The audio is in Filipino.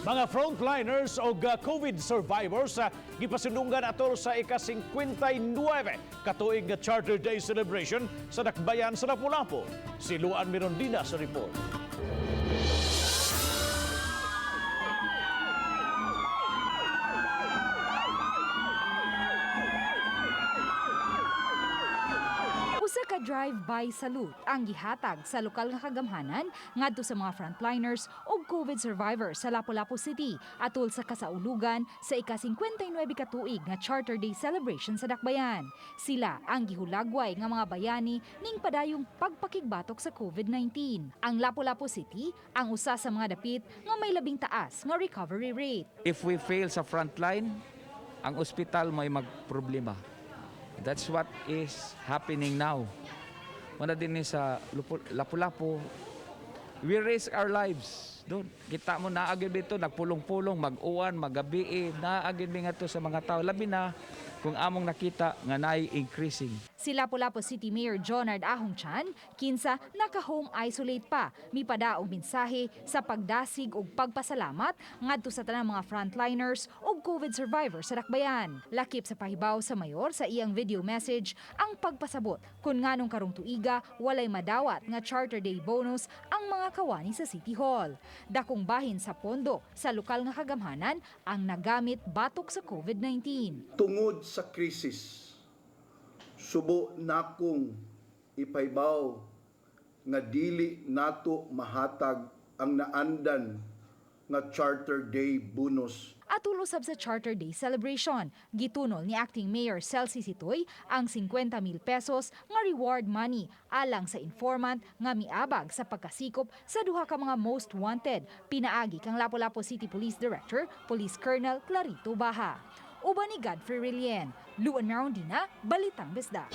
Mga frontliners o COVID survivors gipasidunggan atol sa ika-59 katuig nga Charter Day celebration sa dakbayan sa Lapu-lapu. Si Luan Mirondina sa report. Usa ka drive-by salute ang gihatag sa lokal nga kagamhanan ngadto sa mga frontliners o COVID survivors sa Lapu-lapu City atol sa kasaulugan sa ika-59 katuig nga Charter Day celebration sa dakbayan. Sila ang gihulagway nga mga bayani ning padayong pagpakigbatok sa COVID-19. Ang Lapu-lapu City ang usa sa mga dapit nga may labing taas nga recovery rate. If we fail sa frontline, ang ospital may magproblema. That's what is happening now. Muna din sa Lapu-lapu, we risk our lives. Doon, kita mo naagin dito, nagpulong-pulong, mag-uwan, magabi, naagin nga to sa mga tao. Labi na kung among nakita nga naay increasing. Si Lapu-lapu City Mayor Jonard Ahongchan, kinsa naka-home isolate pa, mipadaog mensahe sa pagdasig ug pagpasalamat ngadto sa tanang mga frontliners ug COVID survivors sa dakbayan. Lakip sa pahibaw sa mayor sa iyang video message ang pagpasabot kung nganong karong tuiga walay madawat nga Charter Day bonus ang mga kawani sa City Hall. Dakong bahin sa pondo sa lokal nga kagamhanan ang nagamit batok sa COVID-19. Tungod sa krisis, subo nakong ipaybaw nga dili nato mahatag ang naandan nga Charter Day bonus. Atol usab sa Charter Day celebration, gitunol ni Acting Mayor Celsi Sitoy ang 50,000 pesos nga reward money alang sa informant nga miabag sa pagkasikop sa duha ka mga most wanted, pinaagi kang Lapu-lapu City Police Director, Police Colonel Clarito Baha. Uban ni Godfrey Rilien, Luan Mirondina, Balitang Bisdak.